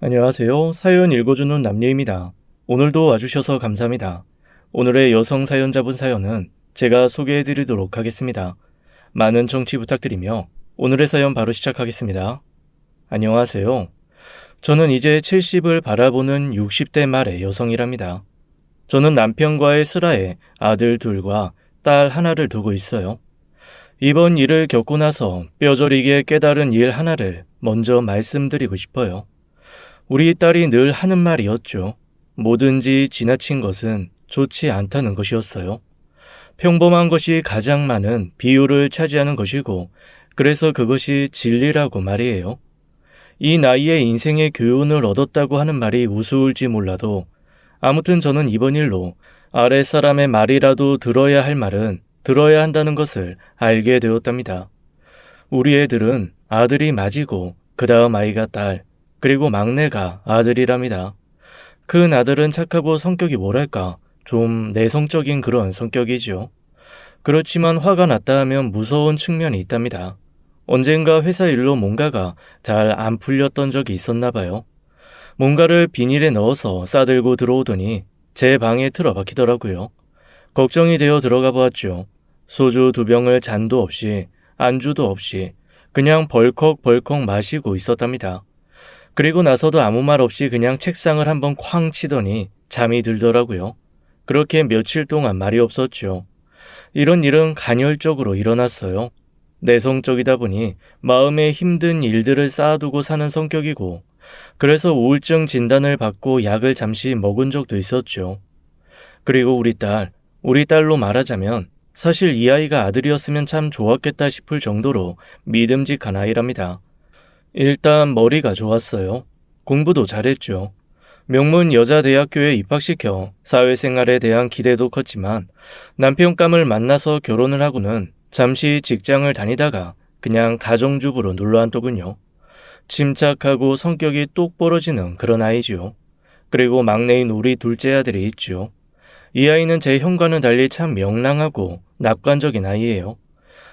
안녕하세요. 사연 읽어주는 남녀입니다. 오늘도 와주셔서 감사합니다. 오늘의 여성 사연자분 사연은 제가 소개해드리도록 하겠습니다. 많은 청취 부탁드리며 오늘의 사연 바로 시작하겠습니다. 안녕하세요. 저는 이제 70을 바라보는 60대 말의 여성이랍니다. 저는 남편과의 슬하에 아들 둘과 딸 하나를 두고 있어요. 이번 일을 겪고 나서 뼈저리게 깨달은 일 하나를 먼저 말씀드리고 싶어요. 우리 딸이 늘 하는 말이었죠. 뭐든지 지나친 것은 좋지 않다는 것이었어요. 평범한 것이 가장 많은 비율을 차지하는 것이고, 그래서 그것이 진리라고 말이에요. 이 나이에 인생의 교훈을 얻었다고 하는 말이 우스울지 몰라도, 아무튼 저는 이번 일로 아랫사람의 말이라도 들어야 할 말은 들어야 한다는 것을 알게 되었답니다. 우리 애들은 아들이 맞이고, 그 다음 아이가 딸, 그리고 막내가 아들이랍니다. 큰 아들은 착하고 성격이 뭐랄까 좀 내성적인 그런 성격이지요. 그렇지만 화가 났다 하면 무서운 측면이 있답니다. 언젠가 회사 일로 뭔가가 잘 안 풀렸던 적이 있었나 봐요. 뭔가를 비닐에 넣어서 싸들고 들어오더니 제 방에 틀어박히더라고요. 걱정이 되어 들어가 보았죠. 소주 2병을 잔도 없이 안주도 없이 그냥 벌컥벌컥 마시고 있었답니다. 그리고 나서도 아무 말 없이 그냥 책상을 한번 쾅 치더니 잠이 들더라고요. 그렇게 며칠 동안 말이 없었죠. 이런 일은 간헐적으로 일어났어요. 내성적이다 보니 마음에 힘든 일들을 쌓아두고 사는 성격이고, 그래서 우울증 진단을 받고 약을 잠시 먹은 적도 있었죠. 그리고 우리 딸로 말하자면 사실 이 아이가 아들이었으면 참 좋았겠다 싶을 정도로 믿음직한 아이랍니다. 일단 머리가 좋았어요. 공부도 잘했죠. 명문 여자대학교에 입학시켜 사회생활에 대한 기대도 컸지만 남편감을 만나서 결혼을 하고는 잠시 직장을 다니다가 그냥 가정주부로 눌러앉더군요. 침착하고 성격이 똑 부러지는 그런 아이지요. 그리고 막내인 우리 둘째 아들이 있죠. 이 아이는 제 형과는 달리 참 명랑하고 낙관적인 아이예요.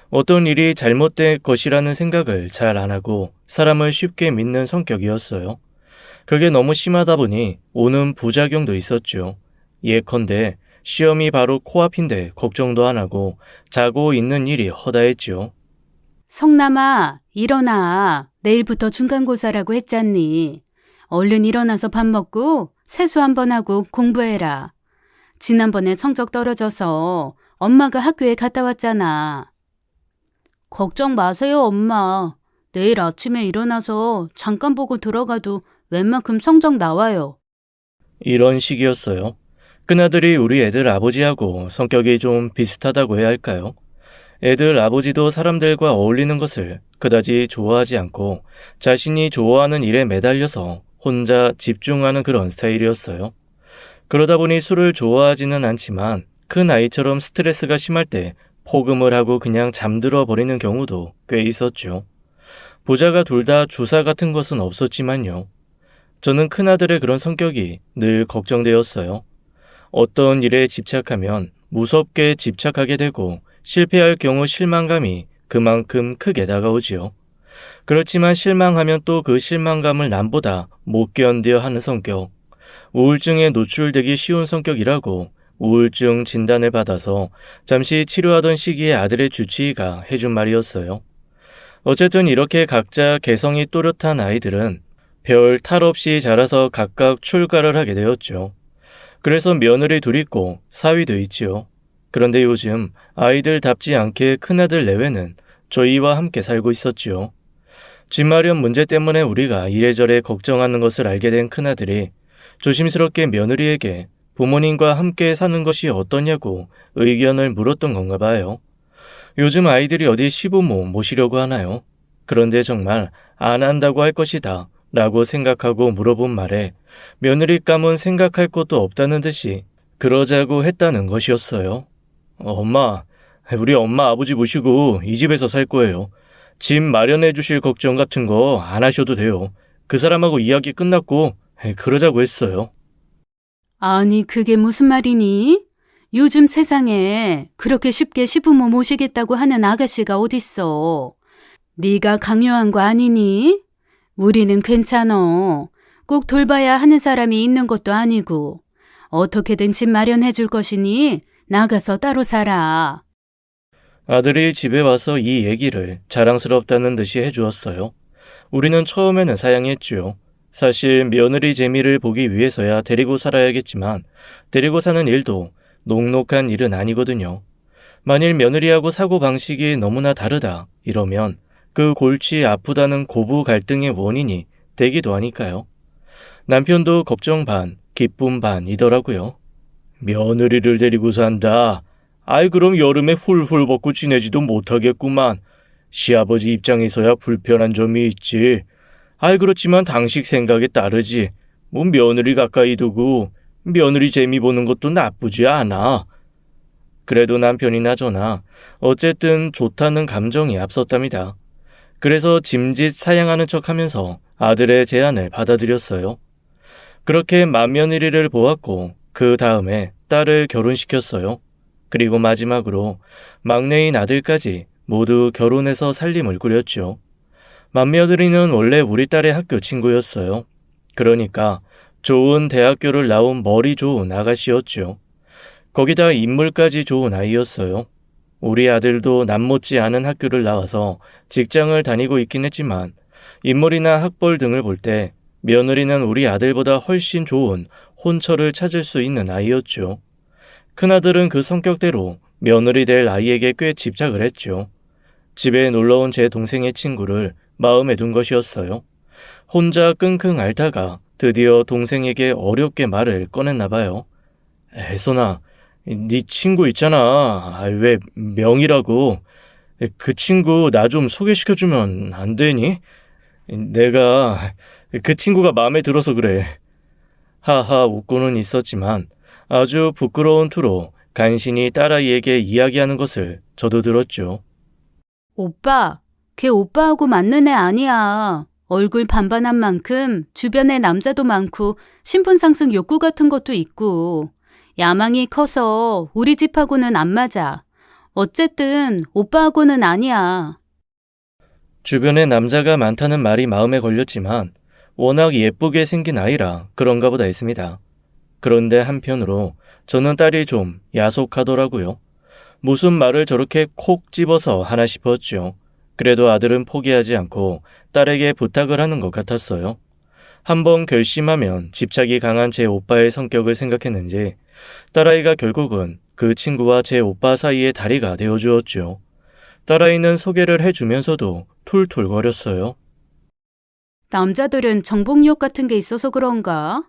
어떤 일이 잘못된 것이라는 생각을 잘 안 하고 사람을 쉽게 믿는 성격이었어요. 그게 너무 심하다 보니 오는 부작용도 있었죠. 예컨대 시험이 바로 코앞인데 걱정도 안 하고 자고 있는 일이 허다했죠. 성남아, 일어나. 내일부터 중간고사라고 했잖니. 얼른 일어나서 밥 먹고 세수 한번 하고 공부해라. 지난번에 성적 떨어져서 엄마가 학교에 갔다 왔잖아. 걱정 마세요, 엄마. 내일 아침에 일어나서 잠깐 보고 들어가도 웬만큼 성적 나와요. 이런 식이었어요. 큰아들이 우리 애들 아버지하고 성격이 좀 비슷하다고 해야 할까요? 애들 아버지도 사람들과 어울리는 것을 그다지 좋아하지 않고 자신이 좋아하는 일에 매달려서 혼자 집중하는 그런 스타일이었어요. 그러다 보니 술을 좋아하지는 않지만 큰 아이처럼 스트레스가 심할 때 포금을 하고 그냥 잠들어 버리는 경우도 꽤 있었죠. 부자가 둘 다 주사 같은 것은 없었지만요. 저는 큰아들의 그런 성격이 늘 걱정되었어요. 어떤 일에 집착하면 무섭게 집착하게 되고 실패할 경우 실망감이 그만큼 크게 다가오지요. 그렇지만 실망하면 또 그 실망감을 남보다 못 견뎌 하는 성격, 우울증에 노출되기 쉬운 성격이라고 우울증 진단을 받아서 잠시 치료하던 시기에 아들의 주치의가 해준 말이었어요. 어쨌든 이렇게 각자 개성이 또렷한 아이들은 별 탈 없이 자라서 각각 출가를 하게 되었죠. 그래서 며느리 둘 있고 사위도 있지요. 그런데 요즘 아이들답지 않게 큰아들 내외는 저희와 함께 살고 있었지요. 집 마련 문제 때문에 우리가 이래저래 걱정하는 것을 알게 된 큰아들이 조심스럽게 며느리에게 부모님과 함께 사는 것이 어떠냐고 의견을 물었던 건가 봐요. 요즘 아이들이 어디 시부모 모시려고 하나요? 그런데 정말 안 한다고 할 것이다 라고 생각하고 물어본 말에 며느리감은 생각할 것도 없다는 듯이 그러자고 했다는 것이었어요. 엄마, 우리 엄마 아버지 모시고 이 집에서 살 거예요. 집 마련해 주실 걱정 같은 거 안 하셔도 돼요. 그 사람하고 이야기 끝났고 그러자고 했어요. 아니, 그게 무슨 말이니? 요즘 세상에 그렇게 쉽게 시부모 모시겠다고 하는 아가씨가 어딨어. 네가 강요한 거 아니니? 우리는 괜찮어. 꼭 돌봐야 하는 사람이 있는 것도 아니고 어떻게든 집 마련해 줄 것이니 나가서 따로 살아. 아들이 집에 와서 이 얘기를 자랑스럽다는 듯이 해주었어요. 우리는 처음에는 사양했지요. 사실 며느리 재미를 보기 위해서야 데리고 살아야겠지만 데리고 사는 일도 녹록한 일은 아니거든요. 만일 며느리하고 사고방식이 너무나 다르다 이러면 그 골치 아프다는 고부 갈등의 원인이 되기도 하니까요. 남편도 걱정 반, 기쁨 반이더라고요. 며느리를 데리고 산다. 아이 그럼 여름에 훌훌 벗고 지내지도 못하겠구만. 시아버지 입장에서야 불편한 점이 있지. 아이 그렇지만 당식 생각에 따르지. 뭐 며느리 가까이 두고 며느리 재미 보는 것도 나쁘지 않아. 그래도 남편이나 저나 어쨌든 좋다는 감정이 앞섰답니다. 그래서 짐짓 사양하는 척하면서 아들의 제안을 받아들였어요. 그렇게 맏며느리를 보았고 그 다음에 딸을 결혼시켰어요. 그리고 마지막으로 막내인 아들까지 모두 결혼해서 살림을 꾸렸죠. 맏며느리는 원래 우리 딸의 학교 친구였어요. 그러니까 좋은 대학교를 나온 머리 좋은 아가씨였죠. 거기다 인물까지 좋은 아이였어요. 우리 아들도 남못지 않은 학교를 나와서 직장을 다니고 있긴 했지만 인물이나 학벌 등을 볼 때 며느리는 우리 아들보다 훨씬 좋은 혼처를 찾을 수 있는 아이였죠. 큰아들은 그 성격대로 며느리 될 아이에게 꽤 집착을 했죠. 집에 놀러온 제 동생의 친구를 마음에 둔 것이었어요. 혼자 끙끙 앓다가 드디어 동생에게 어렵게 말을 꺼냈나 봐요. 혜선아, 네 친구 있잖아. 왜 명이라고. 그 친구 나 좀 소개시켜주면 안 되니? 내가 그 친구가 마음에 들어서 그래. 하하 웃고는 있었지만 아주 부끄러운 투로 간신히 딸아이에게 이야기하는 것을 저도 들었죠. 오빠, 걔 오빠하고 맞는 애 아니야. 얼굴 반반한 만큼 주변에 남자도 많고 신분 상승 욕구 같은 것도 있고 야망이 커서 우리 집하고는 안 맞아. 어쨌든 오빠하고는 아니야. 주변에 남자가 많다는 말이 마음에 걸렸지만 워낙 예쁘게 생긴 아이라 그런가 보다 했습니다. 그런데 한편으로 저는 딸이 좀 야속하더라고요. 무슨 말을 저렇게 콕 집어서 하나 싶었죠. 그래도 아들은 포기하지 않고 딸에게 부탁을 하는 것 같았어요. 한번 결심하면 집착이 강한 제 오빠의 성격을 생각했는지 딸아이가 결국은 그 친구와 제 오빠 사이의 다리가 되어주었죠. 딸아이는 소개를 해주면서도 툴툴거렸어요. 남자들은 정복력 같은 게 있어서 그런가?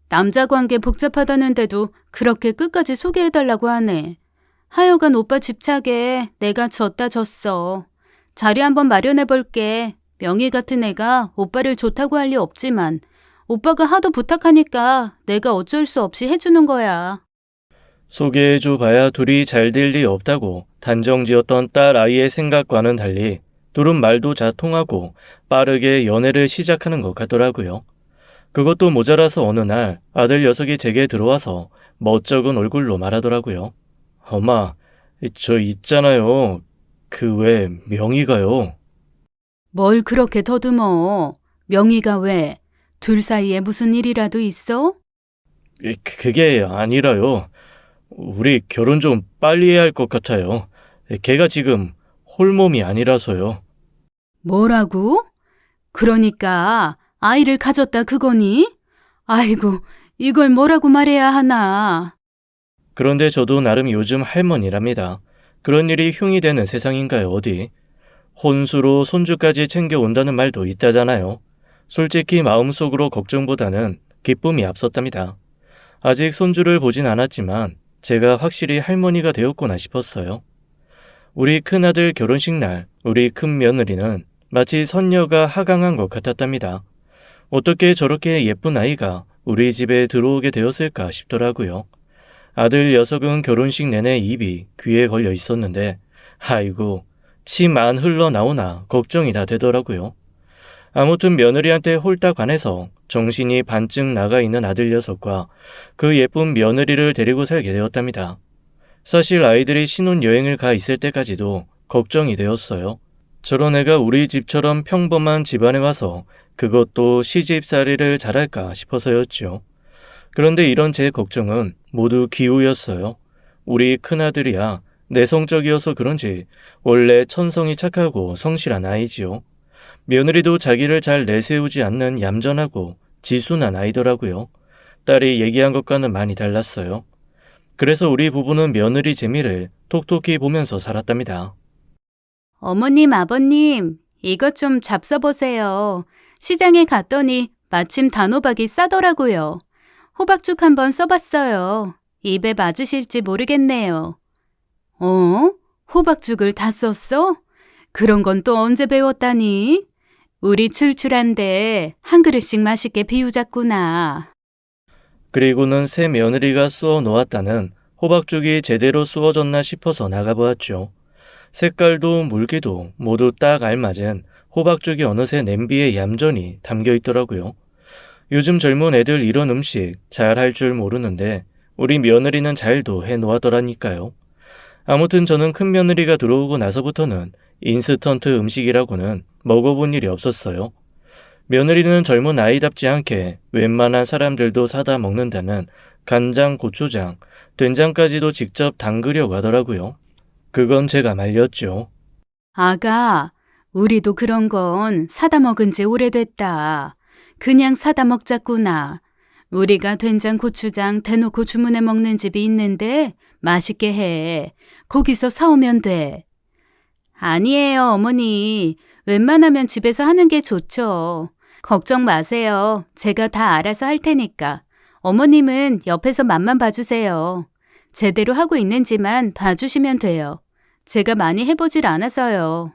남자 관계 복잡하다는데도 그렇게 끝까지 소개해달라고 하네. 하여간 오빠 집착에 내가 졌다 졌어. 자리 한번 마련해볼게. 명희 같은 애가 오빠를 좋다고 할 리 없지만 오빠가 하도 부탁하니까 내가 어쩔 수 없이 해주는 거야. 소개해줘 봐야 둘이 잘 될 리 없다고 단정지었던 딸 아이의 생각과는 달리 둘은 말도 잘 통하고 빠르게 연애를 시작하는 것 같더라고요. 그것도 모자라서 어느 날 아들 녀석이 제게 들어와서 멋쩍은 얼굴로 말하더라고요. 엄마, 저 있잖아요. 그 왜 명희가요. 뭘 그렇게 더듬어? 명희가 왜? 둘 사이에 무슨 일이라도 있어? 그게 아니라요. 우리 결혼 좀 빨리 해야 할 것 같아요. 걔가 지금 홀몸이 아니라서요. 뭐라고? 그러니까 아이를 가졌다 그거니? 아이고, 이걸 뭐라고 말해야 하나. 그런데 저도 나름 요즘 할머니랍니다. 그런 일이 흉이 되는 세상인가요, 어디? 혼수로 손주까지 챙겨온다는 말도 있다잖아요. 솔직히 마음속으로 걱정보다는 기쁨이 앞섰답니다. 아직 손주를 보진 않았지만 제가 확실히 할머니가 되었구나 싶었어요. 우리 큰아들 결혼식 날 우리 큰며느리는 마치 선녀가 하강한 것 같았답니다. 어떻게 저렇게 예쁜 아이가 우리 집에 들어오게 되었을까 싶더라고요. 아들 녀석은 결혼식 내내 입이 귀에 걸려 있었는데 아이고 침 안 흘러나오나 걱정이 다 되더라고요. 아무튼 며느리한테 홀딱 반해서 정신이 반쯤 나가 있는 아들 녀석과 그 예쁜 며느리를 데리고 살게 되었답니다. 사실 아이들이 신혼여행을 가 있을 때까지도 걱정이 되었어요. 저런 애가 우리 집처럼 평범한 집안에 와서 그것도 시집살이를 잘할까 싶어서였죠. 그런데 이런 제 걱정은 모두 기우였어요. 우리 큰아들이야 내성적이어서 그런지 원래 천성이 착하고 성실한 아이지요. 며느리도 자기를 잘 내세우지 않는 얌전하고 지순한 아이더라고요. 딸이 얘기한 것과는 많이 달랐어요. 그래서 우리 부부는 며느리 재미를 톡톡히 보면서 살았답니다. 어머님, 아버님, 이것 좀 잡숴보세요. 시장에 갔더니 마침 단호박이 싸더라고요. 호박죽 한번 써봤어요. 입에 맞으실지 모르겠네요. 어? 호박죽을 다 썼어? 그런 건 또 언제 배웠다니? 우리 출출한데 한 그릇씩 맛있게 비우자꾸나. 그리고는 새 며느리가 쏘어 놓았다는 호박죽이 제대로 쏘어졌나 싶어서 나가보았죠. 색깔도 물기도 모두 딱 알맞은 호박죽이 어느새 냄비에 얌전히 담겨 있더라고요. 요즘 젊은 애들 이런 음식 잘 할 줄 모르는데 우리 며느리는 잘도 해 놓았더라니까요. 아무튼 저는 큰 며느리가 들어오고 나서부터는 인스턴트 음식이라고는 먹어본 일이 없었어요. 며느리는 젊은 아이답지 않게 웬만한 사람들도 사다 먹는다는 간장, 고추장, 된장까지도 직접 담그려고 하더라고요. 그건 제가 말렸죠. 아가, 우리도 그런 건 사다 먹은 지 오래됐다. 그냥 사다 먹자꾸나. 우리가 된장, 고추장 대놓고 주문해 먹는 집이 있는데 맛있게 해. 거기서 사오면 돼. 아니에요, 어머니. 웬만하면 집에서 하는 게 좋죠. 걱정 마세요. 제가 다 알아서 할 테니까. 어머님은 옆에서 맛만 봐주세요. 제대로 하고 있는지만 봐주시면 돼요. 제가 많이 해보질 않아서요.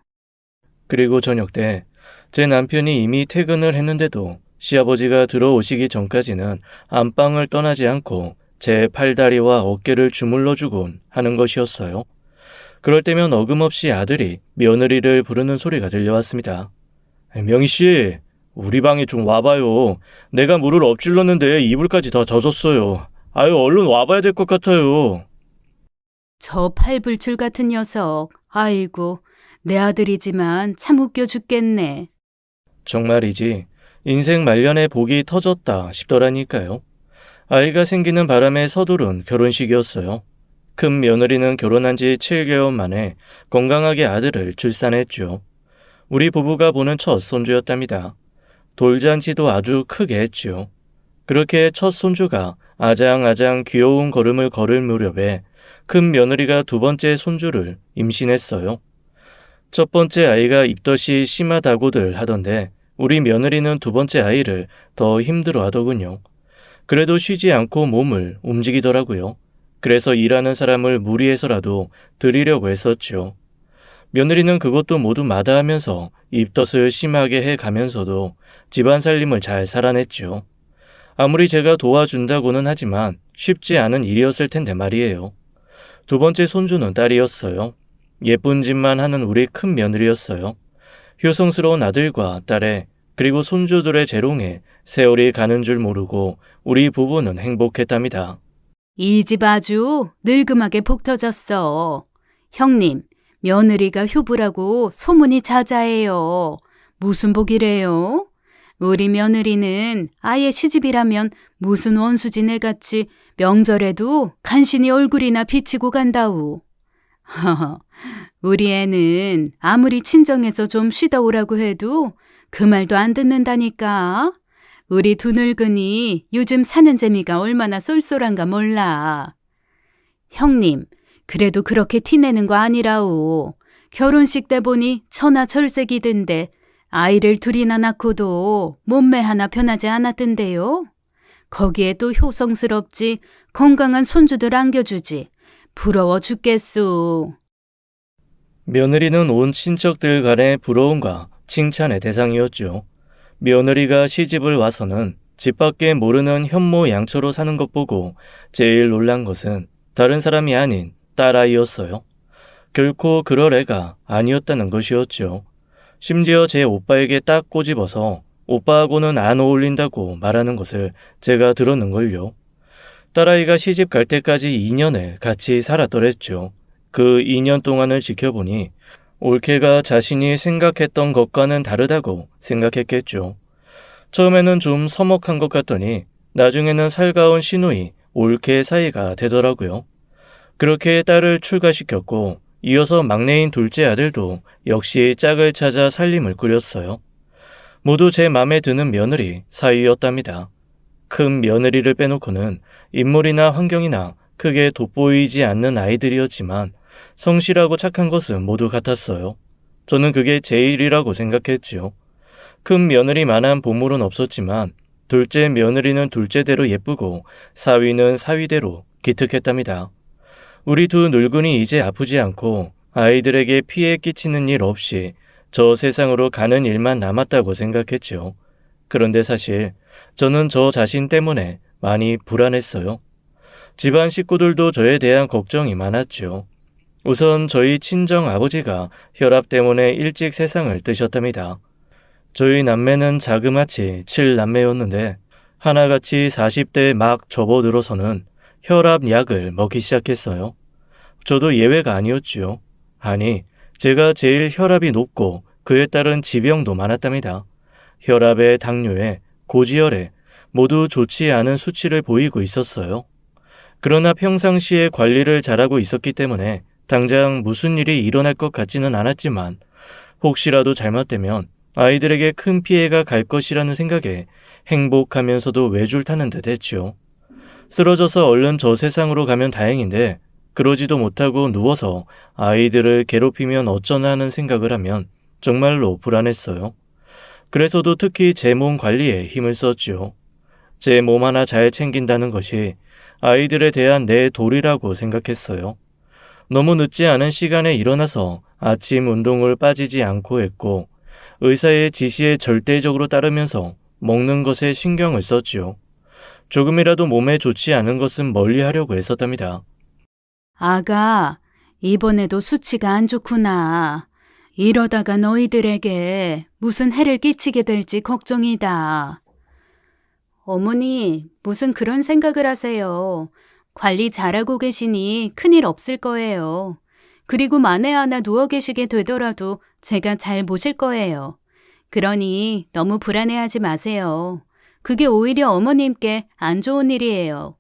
그리고 저녁 때 제 남편이 이미 퇴근을 했는데도 시아버지가 들어오시기 전까지는 안방을 떠나지 않고 제 팔다리와 어깨를 주물러주곤 하는 것이었어요. 그럴 때면 어김없이 아들이 며느리를 부르는 소리가 들려왔습니다. 명희씨, 우리 방에 좀 와봐요. 내가 물을 엎질렀는데 이불까지 다 젖었어요. 아유, 얼른 와봐야 될 것 같아요. 저 팔불출 같은 녀석. 아이고, 내 아들이지만 참 웃겨 죽겠네. 정말이지 인생 말년에 복이 터졌다 싶더라니까요. 아이가 생기는 바람에 서두른 결혼식이었어요. 큰 며느리는 결혼한 지 7개월 만에 건강하게 아들을 출산했죠. 우리 부부가 보는 첫 손주였답니다. 돌잔치도 아주 크게 했죠. 그렇게 첫 손주가 아장아장 귀여운 걸음을 걸을 무렵에 큰 며느리가 두 번째 손주를 임신했어요. 첫 번째 아이가 입덧이 심하다고들 하던데 우리 며느리는 두 번째 아이를 더 힘들어 하더군요. 그래도 쉬지 않고 몸을 움직이더라고요. 그래서 일하는 사람을 무리해서라도 드리려고 했었죠. 며느리는 그것도 모두 마다하면서 입덧을 심하게 해가면서도 집안 살림을 잘 살아냈죠. 아무리 제가 도와준다고는 하지만 쉽지 않은 일이었을 텐데 말이에요. 두 번째 손주는 딸이었어요. 예쁜 짓만 하는 우리 큰 며느리였어요. 효성스러운 아들과 딸에 그리고 손주들의 재롱에 세월이 가는 줄 모르고 우리 부부는 행복했답니다. 이 집 아주 늙음하게 복 터졌어. 형님, 며느리가 효부라고 소문이 자자해요. 무슨 복이래요? 우리 며느리는 아예 시집이라면 무슨 원수진 애같이 명절에도 간신히 얼굴이나 비치고 간다우. 우리 애는 아무리 친정에서 좀 쉬다 오라고 해도 그 말도 안 듣는다니까. 우리 두 늙은이 요즘 사는 재미가 얼마나 쏠쏠한가 몰라. 형님, 그래도 그렇게 티내는 거 아니라오. 결혼식 때 보니 천하철색이던데 아이를 둘이나 낳고도 몸매 하나 변하지 않았던데요. 거기에 또 효성스럽지 건강한 손주들 안겨주지. 부러워 죽겠소. 며느리는 온 친척들 간의 부러움과 칭찬의 대상이었죠. 며느리가 시집을 와서는 집 밖에 모르는 현모 양처로 사는 것 보고 제일 놀란 것은 다른 사람이 아닌 딸아이였어요. 결코 그럴 애가 아니었다는 것이었죠. 심지어 제 오빠에게 딱 꼬집어서 오빠하고는 안 어울린다고 말하는 것을 제가 들었는걸요. 딸아이가 시집 갈 때까지 2년을 같이 살았더랬죠. 그 2년 동안을 지켜보니 올케가 자신이 생각했던 것과는 다르다고 생각했겠죠. 처음에는 좀 서먹한 것 같더니 나중에는 살가운 시누이 올케 사이가 되더라고요. 그렇게 딸을 출가시켰고 이어서 막내인 둘째 아들도 역시 짝을 찾아 살림을 꾸렸어요. 모두 제 맘에 드는 며느리 사이였답니다. 큰 며느리를 빼놓고는 인물이나 환경이나 크게 돋보이지 않는 아이들이었지만 성실하고 착한 것은 모두 같았어요. 저는 그게 제일이라고 생각했지요. 큰 며느리만한 보물은 없었지만 둘째 며느리는 둘째대로 예쁘고 사위는 사위대로 기특했답니다. 우리 두 늙은이 이제 아프지 않고 아이들에게 피해 끼치는 일 없이 저 세상으로 가는 일만 남았다고 생각했죠. 그런데 사실 저는 저 자신 때문에 많이 불안했어요. 집안 식구들도 저에 대한 걱정이 많았죠. 우선 저희 친정 아버지가 혈압 때문에 일찍 세상을 뜨셨답니다. 저희 남매는 자그마치 7남매였는데 하나같이 40대에 막 접어들어서는 혈압 약을 먹기 시작했어요. 저도 예외가 아니었지요. 아니, 제가 제일 혈압이 높고 그에 따른 지병도 많았답니다. 혈압에 당뇨에 고지혈에 모두 좋지 않은 수치를 보이고 있었어요. 그러나 평상시에 관리를 잘하고 있었기 때문에 당장 무슨 일이 일어날 것 같지는 않았지만 혹시라도 잘못되면 아이들에게 큰 피해가 갈 것이라는 생각에 행복하면서도 외줄 타는 듯 했죠. 쓰러져서 얼른 저 세상으로 가면 다행인데 그러지도 못하고 누워서 아이들을 괴롭히면 어쩌나 하는 생각을 하면 정말로 불안했어요. 그래서도 특히 제 몸 관리에 힘을 썼죠. 제 몸 하나 잘 챙긴다는 것이 아이들에 대한 내 도리라고 생각했어요. 너무 늦지 않은 시간에 일어나서 아침 운동을 빠지지 않고 했고 의사의 지시에 절대적으로 따르면서 먹는 것에 신경을 썼지요. 조금이라도 몸에 좋지 않은 것은 멀리 하려고 했었답니다. 아가, 이번에도 수치가 안 좋구나. 이러다가 너희들에게 무슨 해를 끼치게 될지 걱정이다. 어머니, 무슨 그런 생각을 하세요. 관리 잘하고 계시니 큰일 없을 거예요. 그리고 만에 하나 누워 계시게 되더라도 제가 잘 모실 거예요. 그러니 너무 불안해하지 마세요. 그게 오히려 어머님께 안 좋은 일이에요.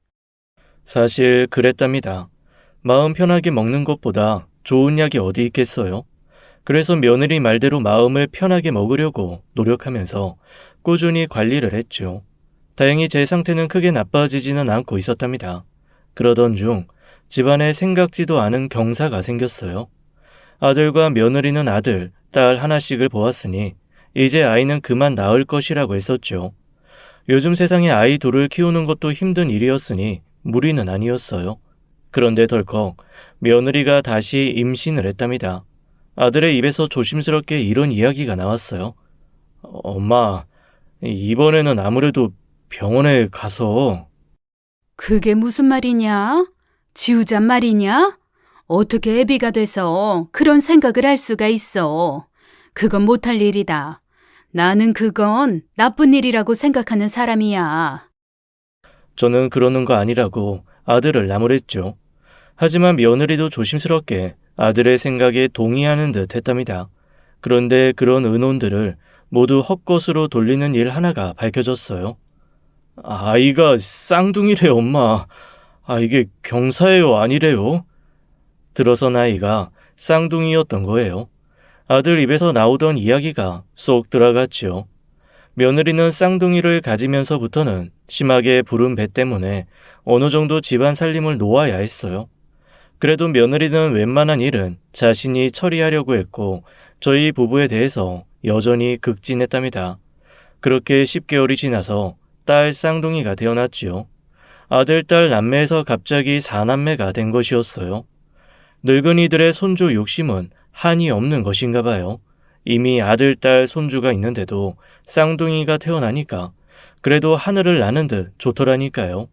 사실 그랬답니다. 마음 편하게 먹는 것보다 좋은 약이 어디 있겠어요? 그래서 며느리 말대로 마음을 편하게 먹으려고 노력하면서 꾸준히 관리를 했죠. 다행히 제 상태는 크게 나빠지지는 않고 있었답니다. 그러던 중 집안에 생각지도 않은 경사가 생겼어요. 아들과 며느리는 아들, 딸 하나씩을 보았으니 이제 아이는 그만 낳을 것이라고 했었죠. 요즘 세상에 아이 둘을 키우는 것도 힘든 일이었으니 무리는 아니었어요. 그런데 덜컥 며느리가 다시 임신을 했답니다. 아들의 입에서 조심스럽게 이런 이야기가 나왔어요. 엄마, 이번에는 아무래도 병원에 가서... 그게 무슨 말이냐? 지우잔 말이냐? 어떻게 애비가 돼서 그런 생각을 할 수가 있어. 그건 못할 일이다. 나는 그건 나쁜 일이라고 생각하는 사람이야. 저는 그러는 거 아니라고 아들을 나무랬죠. 하지만 며느리도 조심스럽게 아들의 생각에 동의하는 듯 했답니다. 그런데 그런 의논들을 모두 헛것으로 돌리는 일 하나가 밝혀졌어요. 아이가 쌍둥이래, 엄마. 이게 경사예요, 아니래요? 들어선 아이가 쌍둥이였던 거예요. 아들 입에서 나오던 이야기가 쏙 들어갔지요. 며느리는 쌍둥이를 가지면서부터는 심하게 부른 배 때문에 어느 정도 집안 살림을 놓아야 했어요. 그래도 며느리는 웬만한 일은 자신이 처리하려고 했고 저희 부부에 대해서 여전히 극진했답니다. 그렇게 10개월이 지나서 딸 쌍둥이가 태어났지요. 아들, 딸 남매에서 갑자기 4남매가 된 것이었어요. 늙은이들의 손주 욕심은 한이 없는 것인가 봐요. 이미 아들, 딸, 손주가 있는데도 쌍둥이가 태어나니까 그래도 하늘을 나는 듯 좋더라니까요.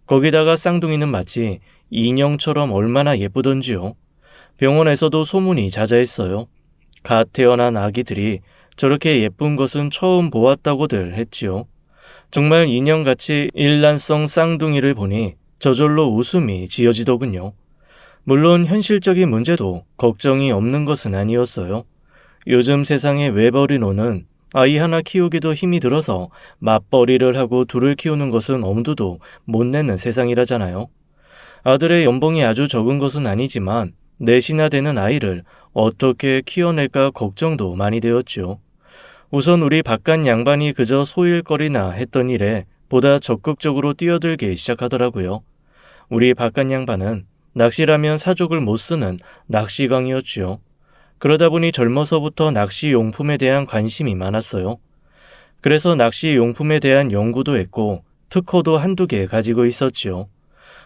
거기다가 쌍둥이는 마치 인형처럼 얼마나 예쁘던지요. 병원에서도 소문이 자자했어요. 갓 태어난 아기들이 저렇게 예쁜 것은 처음 보았다고들 했지요. 정말 인형같이 일란성 쌍둥이를 보니 저절로 웃음이 지어지더군요. 물론 현실적인 문제도 걱정이 없는 것은 아니었어요. 요즘 세상의 외벌이노는 아이 하나 키우기도 힘이 들어서 맞벌이를 하고 둘을 키우는 것은 엄두도 못 내는 세상이라잖아요. 아들의 연봉이 아주 적은 것은 아니지만 넷이나 되는 아이를 어떻게 키워낼까 걱정도 많이 되었죠. 우선 우리 바깥 양반이 그저 소일거리나 했던 일에 보다 적극적으로 뛰어들기 시작하더라고요. 우리 바깥 양반은 낚시라면 사족을 못 쓰는 낚시광이었지요. 그러다 보니 젊어서부터 낚시 용품에 대한 관심이 많았어요. 그래서 낚시 용품에 대한 연구도 했고 특허도 한두 개 가지고 있었지요.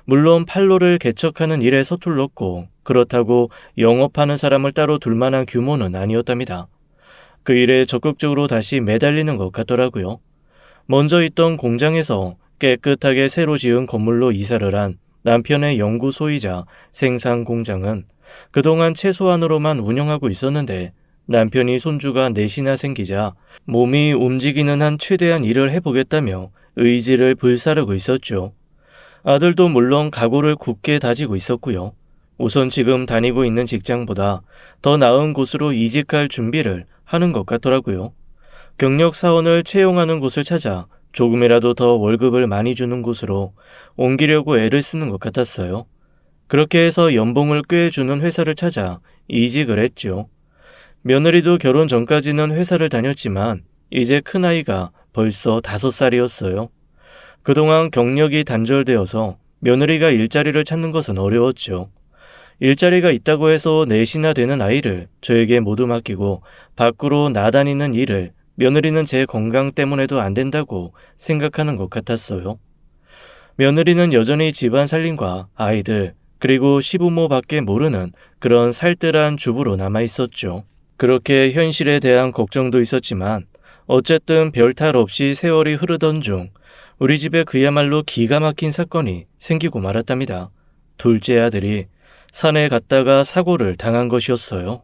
물론 판로를 개척하는 일에 서툴렀고 그렇다고 영업하는 사람을 따로 둘 만한 규모는 아니었답니다. 그 일에 적극적으로 다시 매달리는 것 같더라고요. 먼저 있던 공장에서 깨끗하게 새로 지은 건물로 이사를 한 남편의 연구소이자 생산 공장은 그동안 최소한으로만 운영하고 있었는데 남편이 손주가 넷이나 생기자 몸이 움직이는 한 최대한 일을 해보겠다며 의지를 불사르고 있었죠. 아들도 물론 각오를 굳게 다지고 있었고요. 우선 지금 다니고 있는 직장보다 더 나은 곳으로 이직할 준비를 하는 것 같더라고요. 경력 사원을 채용하는 곳을 찾아 조금이라도 더 월급을 많이 주는 곳으로 옮기려고 애를 쓰는 것 같았어요. 그렇게 해서 연봉을 꽤 주는 회사를 찾아 이직을 했죠. 며느리도 결혼 전까지는 회사를 다녔지만 이제 큰아이가 벌써 5살이었어요. 그동안 경력이 단절되어서 며느리가 일자리를 찾는 것은 어려웠죠. 일자리가 있다고 해서 넷이나 되는 아이를 저에게 모두 맡기고 밖으로 나다니는 일을 며느리는 제 건강 때문에도 안 된다고 생각하는 것 같았어요. 며느리는 여전히 집안 살림과 아이들 그리고 시부모밖에 모르는 그런 살뜰한 주부로 남아있었죠. 그렇게 현실에 대한 걱정도 있었지만 어쨌든 별탈 없이 세월이 흐르던 중 우리 집에 그야말로 기가 막힌 사건이 생기고 말았답니다. 둘째 아들이 산에 갔다가 사고를 당한 것이었어요.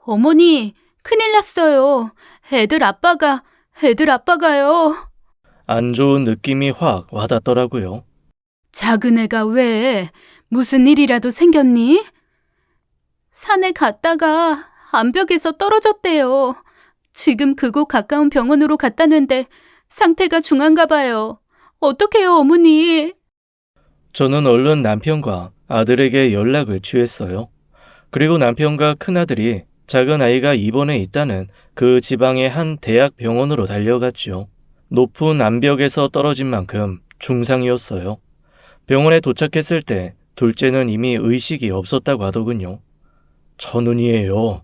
어머니, 큰일 났어요. 애들 아빠가요. 안 좋은 느낌이 확 와닿더라고요. 작은 애가 왜? 무슨 일이라도 생겼니? 산에 갔다가 암벽에서 떨어졌대요. 지금 그곳 가까운 병원으로 갔다는데 상태가 중한가 봐요. 어떡해요, 어머니? 저는 얼른 남편과 아들에게 연락을 취했어요. 그리고 남편과 큰아들이 작은 아이가 입원해 있다는 그 지방의 한 대학 병원으로 달려갔죠. 높은 암벽에서 떨어진 만큼 중상이었어요. 병원에 도착했을 때 둘째는 이미 의식이 없었다고 하더군요. 천운이에요.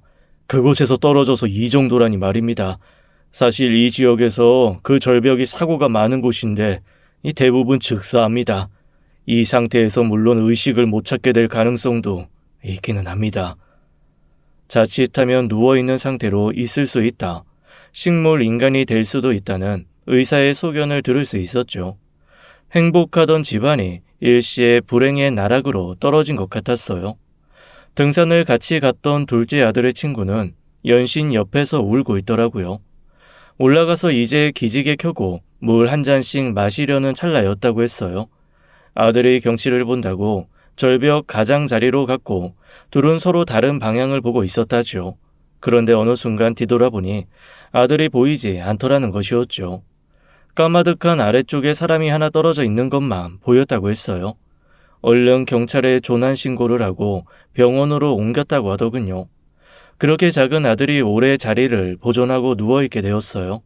그곳에서 떨어져서 이 정도라니 말입니다. 사실 이 지역에서 그 절벽이 사고가 많은 곳인데 이 대부분 즉사합니다. 이 상태에서 물론 의식을 못 찾게 될 가능성도 있기는 합니다. 자칫하면 누워있는 상태로 있을 수 있다. 식물 인간이 될 수도 있다는 의사의 소견을 들을 수 있었죠. 행복하던 집안이 일시에 불행의 나락으로 떨어진 것 같았어요. 등산을 같이 갔던 둘째 아들의 친구는 연신 옆에서 울고 있더라고요. 올라가서 이제 기지개 켜고 물 한 잔씩 마시려는 찰나였다고 했어요. 아들이 경치를 본다고 절벽 가장자리로 갔고 둘은 서로 다른 방향을 보고 있었다죠. 그런데 어느 순간 뒤돌아보니 아들이 보이지 않더라는 것이었죠. 까마득한 아래쪽에 사람이 하나 떨어져 있는 것만 보였다고 했어요. 얼른 경찰에 조난 신고를 하고 병원으로 옮겼다고 하더군요. 그렇게 작은 아들이 오래 자리를 보존하고 누워있게 되었어요.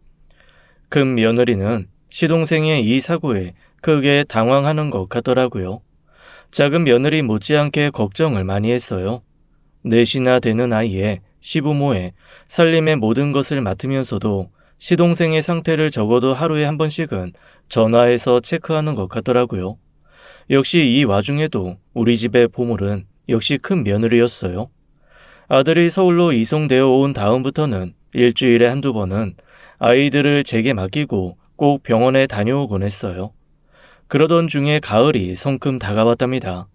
큰 며느리는 시동생의 이 사고에 크게 당황하는 것 같더라고요. 작은 며느리 못지않게 걱정을 많이 했어요. 넷이나 되는 아이의 시부모의 살림의 모든 것을 맡으면서도 시동생의 상태를 적어도 하루에 한 번씩은 전화해서 체크하는 것 같더라고요. 역시 이 와중에도 우리 집의 보물은 역시 큰 며느리였어요. 아들이 서울로 이송되어 온 다음부터는 일주일에 한두 번은 아이들을 제게 맡기고 꼭 병원에 다녀오곤 했어요. 그러던 중에 가을이 성큼 다가왔답니다.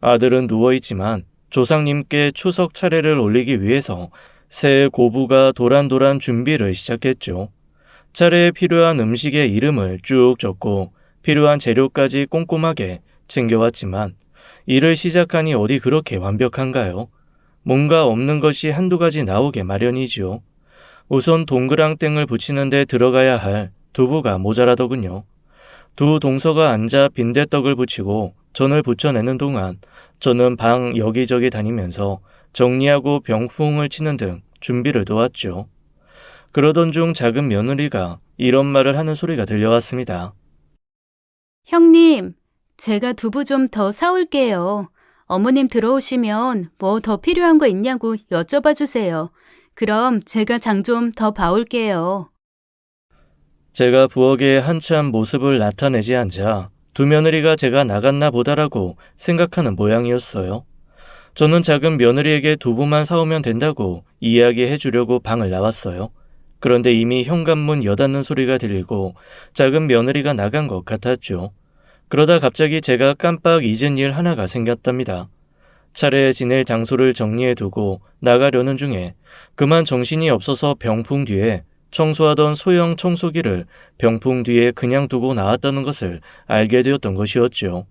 아들은 누워있지만 조상님께 추석 차례를 올리기 위해서 새 고부가 도란도란 준비를 시작했죠. 차례에 필요한 음식의 이름을 쭉 적고 필요한 재료까지 꼼꼼하게 챙겨왔지만 일을 시작하니 어디 그렇게 완벽한가요? 뭔가 없는 것이 한두 가지 나오게 마련이지요. 우선 동그랑땡을 붙이는데 들어가야 할 두부가 모자라더군요. 두 동서가 앉아 빈대떡을 붙이고 전을 붙여내는 동안 저는 방 여기저기 다니면서 정리하고 병풍을 치는 등 준비를 도왔죠. 그러던 중 작은 며느리가 이런 말을 하는 소리가 들려왔습니다. 형님, 제가 두부 좀 더 사올게요. 어머님 들어오시면 뭐 더 필요한 거 있냐고 여쭤봐 주세요. 그럼 제가 장 좀 더 봐올게요. 제가 부엌에 한참 모습을 나타내지 않자 두 며느리가 제가 나갔나 보다라고 생각하는 모양이었어요. 저는 작은 며느리에게 두부만 사오면 된다고 이야기해 주려고 방을 나왔어요. 그런데 이미 현관문 여닫는 소리가 들리고 작은 며느리가 나간 것 같았죠. 그러다 갑자기 제가 깜빡 잊은 일 하나가 생겼답니다. 차례 지낼 장소를 정리해 두고 나가려는 중에 그만 정신이 없어서 병풍 뒤에 청소하던 소형 청소기를 병풍 뒤에 그냥 두고 나왔다는 것을 알게 되었던 것이었죠.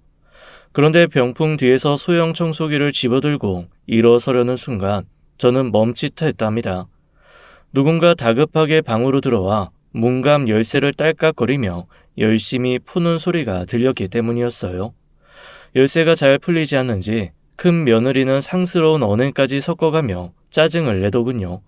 그런데 병풍 뒤에서 소형 청소기를 집어들고 일어서려는 순간 저는 멈칫했답니다. 누군가 다급하게 방으로 들어와 문감 열쇠를 딸깍거리며 열심히 푸는 소리가 들렸기 때문이었어요. 열쇠가 잘 풀리지 않는지 큰 며느리는 상스러운 언행까지 섞어가며 짜증을 내더군요.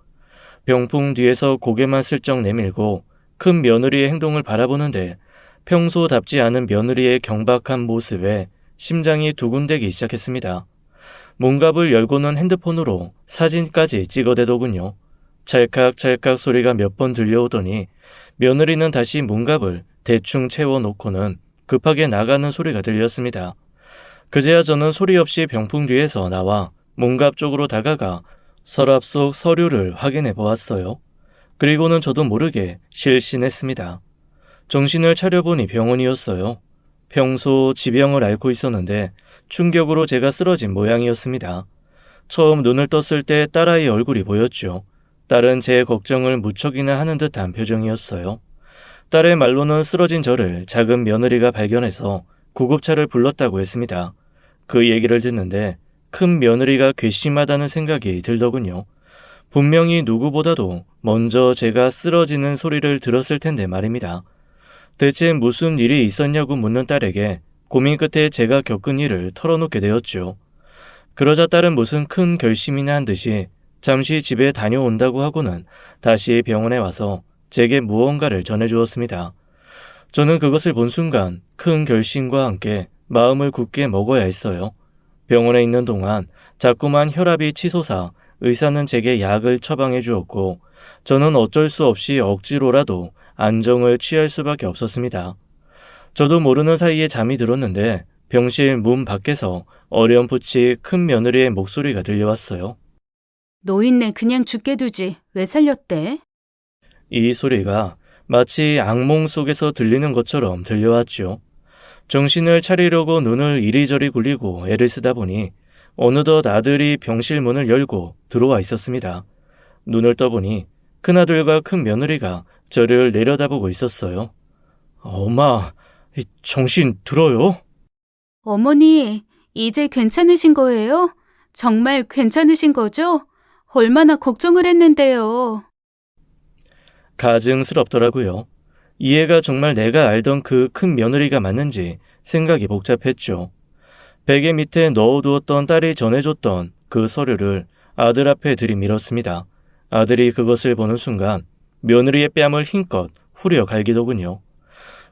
병풍 뒤에서 고개만 슬쩍 내밀고 큰 며느리의 행동을 바라보는데 평소답지 않은 며느리의 경박한 모습에 심장이 두근대기 시작했습니다. 문갑을 열고는 핸드폰으로 사진까지 찍어대더군요. 찰칵찰칵 소리가 몇 번 들려오더니 며느리는 다시 문갑을 대충 채워놓고는 급하게 나가는 소리가 들렸습니다. 그제야 저는 소리 없이 병풍 뒤에서 나와 문갑 쪽으로 다가가 서랍 속 서류를 확인해 보았어요. 그리고는 저도 모르게 실신했습니다. 정신을 차려보니 병원이었어요. 평소 지병을 앓고 있었는데 충격으로 제가 쓰러진 모양이었습니다. 처음 눈을 떴을 때 딸아이 얼굴이 보였죠. 딸은 제 걱정을 무척이나 하는 듯한 표정이었어요. 딸의 말로는 쓰러진 저를 작은 며느리가 발견해서 구급차를 불렀다고 했습니다. 그 얘기를 듣는데 큰 며느리가 괘씸하다는 생각이 들더군요. 분명히 누구보다도 먼저 제가 쓰러지는 소리를 들었을 텐데 말입니다. 대체 무슨 일이 있었냐고 묻는 딸에게 고민 끝에 제가 겪은 일을 털어놓게 되었죠. 그러자 딸은 무슨 큰 결심이나 한 듯이 잠시 집에 다녀온다고 하고는 다시 병원에 와서 제게 무언가를 전해주었습니다. 저는 그것을 본 순간 큰 결심과 함께 마음을 굳게 먹어야 했어요. 병원에 있는 동안 자꾸만 혈압이 치솟아 의사는 제게 약을 처방해 주었고 저는 어쩔 수 없이 억지로라도 안정을 취할 수밖에 없었습니다. 저도 모르는 사이에 잠이 들었는데 병실 문 밖에서 어렴풋이 큰 며느리의 목소리가 들려왔어요. 노인네 그냥 죽게 두지 왜 살렸대? 이 소리가 마치 악몽 속에서 들리는 것처럼 들려왔죠. 정신을 차리려고 눈을 이리저리 굴리고 애를 쓰다 보니 어느덧 아들이 병실 문을 열고 들어와 있었습니다. 눈을 떠보니 큰아들과 큰 며느리가 저를 내려다보고 있었어요. 엄마, 정신 들어요? 어머니, 이제 괜찮으신 거예요? 정말 괜찮으신 거죠? 얼마나 걱정을 했는데요. 가증스럽더라고요. 이해가 정말 내가 알던 그 큰 며느리가 맞는지 생각이 복잡했죠. 베개 밑에 넣어두었던 딸이 전해줬던 그 서류를 아들 앞에 들이밀었습니다. 아들이 그것을 보는 순간 며느리의 뺨을 힘껏 후려 갈기더군요.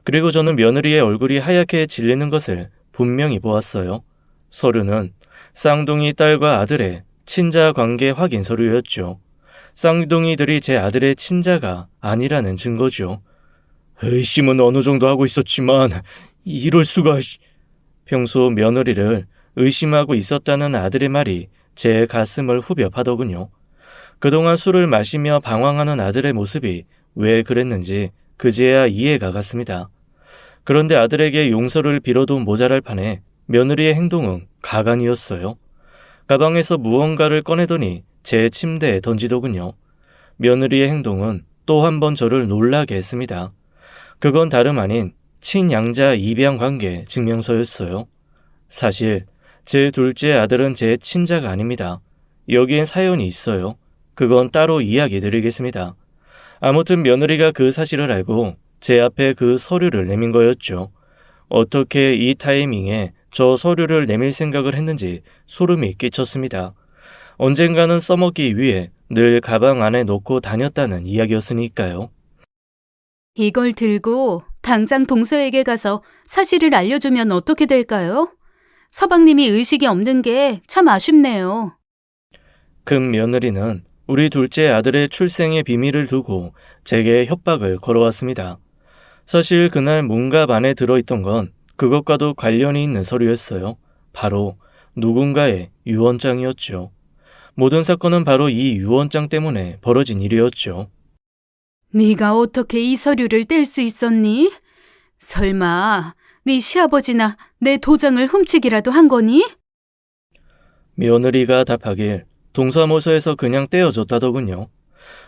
그리고 저는 며느리의 얼굴이 하얗게 질리는 것을 분명히 보았어요. 서류는 쌍둥이 딸과 아들의 친자 관계 확인 서류였죠. 쌍둥이들이 제 아들의 친자가 아니라는 증거죠. 의심은 어느 정도 하고 있었지만 이럴 수가... 평소 며느리를 의심하고 있었다는 아들의 말이 제 가슴을 후벼 파더군요. 그동안 술을 마시며 방황하는 아들의 모습이 왜 그랬는지 그제야 이해가 갔습니다. 그런데 아들에게 용서를 빌어도 모자랄 판에 며느리의 행동은 가관이었어요. 가방에서 무언가를 꺼내더니 제 침대에 던지더군요. 며느리의 행동은 또 한 번 저를 놀라게 했습니다. 그건 다름 아닌 친양자 입양 관계 증명서였어요. 사실 제 둘째 아들은 제 친자가 아닙니다. 여기엔 사연이 있어요. 그건 따로 이야기 드리겠습니다. 아무튼 며느리가 그 사실을 알고 제 앞에 그 서류를 내민 거였죠. 어떻게 이 타이밍에 저 서류를 내밀 생각을 했는지 소름이 끼쳤습니다. 언젠가는 써먹기 위해 늘 가방 안에 넣고 다녔다는 이야기였으니까요. 이걸 들고 당장 동서에게 가서 사실을 알려주면 어떻게 될까요? 서방님이 의식이 없는 게 참 아쉽네요. 금 며느리는 우리 둘째 아들의 출생의 비밀을 두고 제게 협박을 걸어왔습니다. 사실 그날 문갑 안에 들어있던 건 그것과도 관련이 있는 서류였어요. 바로 누군가의 유언장이었죠. 모든 사건은 바로 이 유언장 때문에 벌어진 일이었죠. 네가 어떻게 이 서류를 뗄 수 있었니? 설마 네 시아버지나 내 도장을 훔치기라도 한 거니? 며느리가 답하길 동사무소에서 그냥 떼어줬다더군요.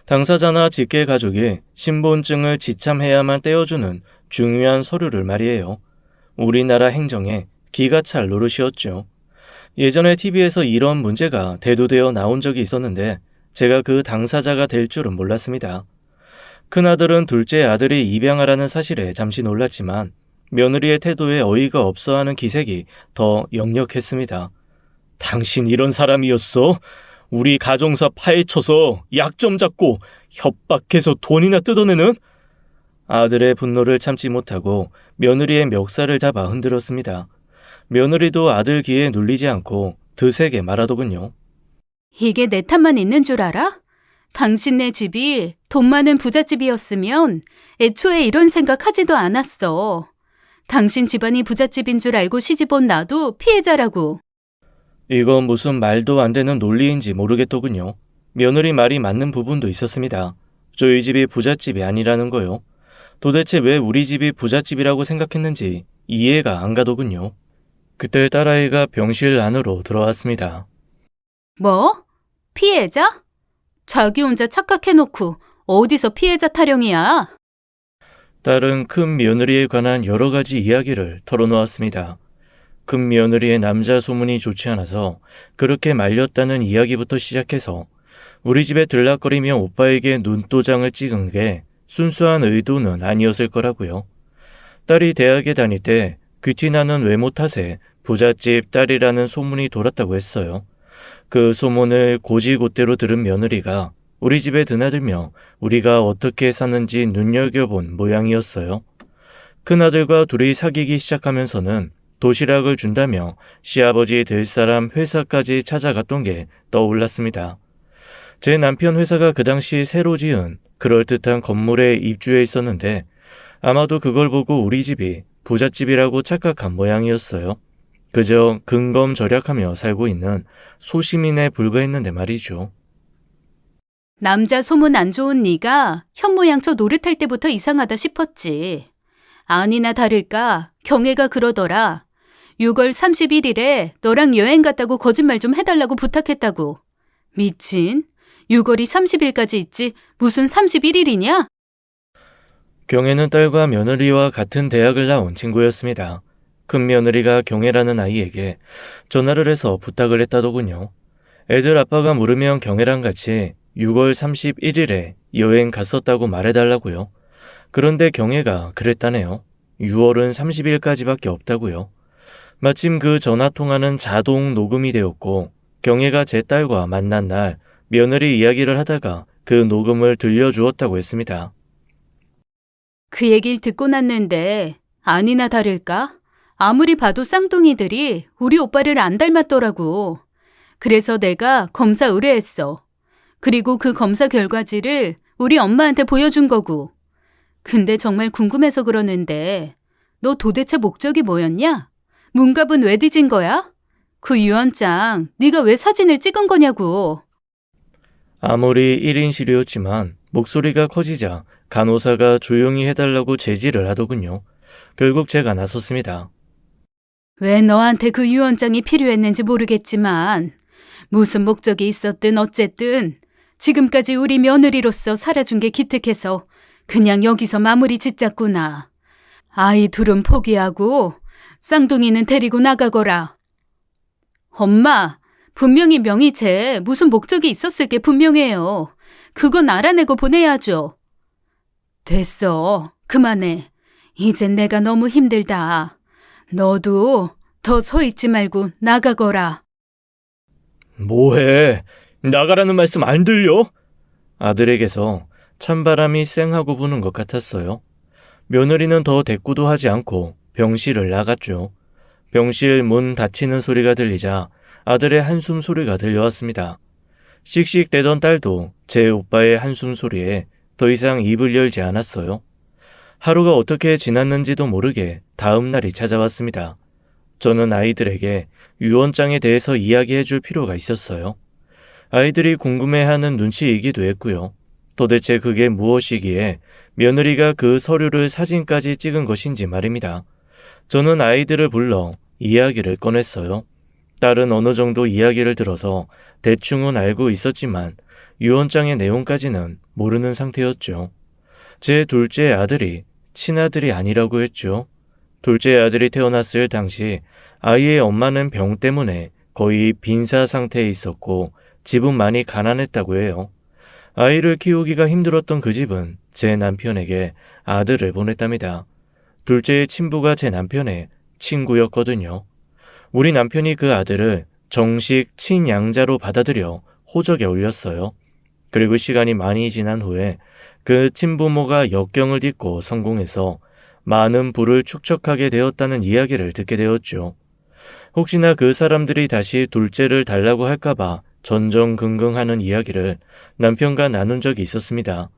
당사자나 직계 가족이 신분증을 지참해야만 떼어주는 중요한 서류를 말이에요. 우리나라 행정의 기가 찰 노릇이었죠. 예전에 TV에서 이런 문제가 대두되어 나온 적이 있었는데 제가 그 당사자가 될 줄은 몰랐습니다. 큰아들은 둘째 아들이 입양하라는 사실에 잠시 놀랐지만 며느리의 태도에 어이가 없어하는 기색이 더 역력했습니다. 당신 이런 사람이었어? 우리 가정사 파헤쳐서 약점 잡고 협박해서 돈이나 뜯어내는? 아들의 분노를 참지 못하고 며느리의 멱살을 잡아 흔들었습니다. 며느리도 아들 귀에 눌리지 않고 드세게 말하더군요. 이게 내 탓만 있는 줄 알아? 당신네 집이 돈 많은 부잣집이었으면 애초에 이런 생각 하지도 않았어. 당신 집안이 부잣집인 줄 알고 시집 온 나도 피해자라고. 이건 무슨 말도 안 되는 논리인지 모르겠더군요. 며느리 말이 맞는 부분도 있었습니다. 저희 집이 부잣집이 아니라는 거요. 도대체 왜 우리 집이 부잣집이라고 생각했는지 이해가 안 가더군요. 그때 딸아이가 병실 안으로 들어왔습니다. 뭐? 피해자? 자기 혼자 착각해놓고 어디서 피해자 타령이야? 딸은 큰 며느리에 관한 여러 가지 이야기를 털어놓았습니다. 큰 며느리의 남자 소문이 좋지 않아서 그렇게 말렸다는 이야기부터 시작해서 우리 집에 들락거리며 오빠에게 눈도장을 찍은 게 순수한 의도는 아니었을 거라고요. 딸이 대학에 다닐 때 귀티나는 외모 탓에 부잣집 딸이라는 소문이 돌았다고 했어요. 그 소문을 고지곳대로 들은 며느리가 우리 집에 드나들며 우리가 어떻게 사는지 눈여겨본 모양이었어요. 큰아들과 둘이 사귀기 시작하면서는 도시락을 준다며 시아버지 될 사람 회사까지 찾아갔던 게 떠올랐습니다. 제 남편 회사가 그 당시 새로 지은 그럴듯한 건물에 입주해 있었는데 아마도 그걸 보고 우리 집이 부잣집이라고 착각한 모양이었어요. 그저 근검절약하며 살고 있는 소시민에 불과했는데 말이죠. 남자 소문 안 좋은 네가 현모양처 노릇할 때부터 이상하다 싶었지. 아니나 다를까 경애가 그러더라. 6월 31일에 너랑 여행 갔다고 거짓말 좀 해달라고 부탁했다고. 미친. 6월이 30일까지 있지 무슨 31일이냐? 경애는 딸과 며느리와 같은 대학을 나온 친구였습니다. 큰 며느리가 경애라는 아이에게 전화를 해서 부탁을 했다더군요. 애들 아빠가 물으면 경애랑 같이 6월 31일에 여행 갔었다고 말해달라고요. 그런데 경애가 그랬다네요. 6월은 30일까지밖에 없다고요. 마침 그 전화통화는 자동 녹음이 되었고 경애가 제 딸과 만난 날 며느리 이야기를 하다가 그 녹음을 들려주었다고 했습니다. 그 얘기를 듣고 났는데 아니나 다를까? 아무리 봐도 쌍둥이들이 우리 오빠를 안 닮았더라고. 그래서 내가 검사 의뢰했어. 그리고 그 검사 결과지를 우리 엄마한테 보여준 거고. 근데 정말 궁금해서 그러는데 너 도대체 목적이 뭐였냐? 문갑은 왜 뒤진 거야? 그 유언장 네가 왜 사진을 찍은 거냐고. 아무리 1인실이었지만 목소리가 커지자 간호사가 조용히 해달라고 제지를 하더군요. 결국 제가 나섰습니다. 왜 너한테 그 유언장이 필요했는지 모르겠지만 무슨 목적이 있었든 어쨌든 지금까지 우리 며느리로서 살아준 게 기특해서 그냥 여기서 마무리 짓자꾸나. 아이 둘은 포기하고 쌍둥이는 데리고 나가거라. 엄마, 분명히 명의체에 무슨 목적이 있었을 게 분명해요. 그건 알아내고 보내야죠. 됐어. 그만해. 이젠 내가 너무 힘들다. 너도 더 서 있지 말고 나가거라. 뭐해? 나가라는 말씀 안 들려? 아들에게서 찬바람이 쌩하고 부는 것 같았어요. 며느리는 더 대꾸도 하지 않고 병실을 나갔죠. 병실 문 닫히는 소리가 들리자 아들의 한숨 소리가 들려왔습니다. 씩씩대던 딸도 제 오빠의 한숨 소리에 더 이상 입을 열지 않았어요. 하루가 어떻게 지났는지도 모르게 다음 날이 찾아왔습니다. 저는 아이들에게 유언장에 대해서 이야기해 줄 필요가 있었어요. 아이들이 궁금해하는 눈치이기도 했고요. 도대체 그게 무엇이기에 며느리가 그 서류를 사진까지 찍은 것인지 말입니다. 저는 아이들을 불러 이야기를 꺼냈어요. 딸은 어느 정도 이야기를 들어서 대충은 알고 있었지만 유언장의 내용까지는 모르는 상태였죠. 제 둘째 아들이 친아들이 아니라고 했죠. 둘째 아들이 태어났을 당시 아이의 엄마는 병 때문에 거의 빈사 상태에 있었고 집은 많이 가난했다고 해요. 아이를 키우기가 힘들었던 그 집은 제 남편에게 아들을 보냈답니다. 둘째의 친부가 제 남편의 친구였거든요. 우리 남편이 그 아들을 정식 친양자로 받아들여 호적에 올렸어요. 그리고 시간이 많이 지난 후에 그 친부모가 역경을 딛고 성공해서 많은 부를 축적하게 되었다는 이야기를 듣게 되었죠. 혹시나 그 사람들이 다시 둘째를 달라고 할까봐 전전긍긍하는 이야기를 남편과 나눈 적이 있었습니다.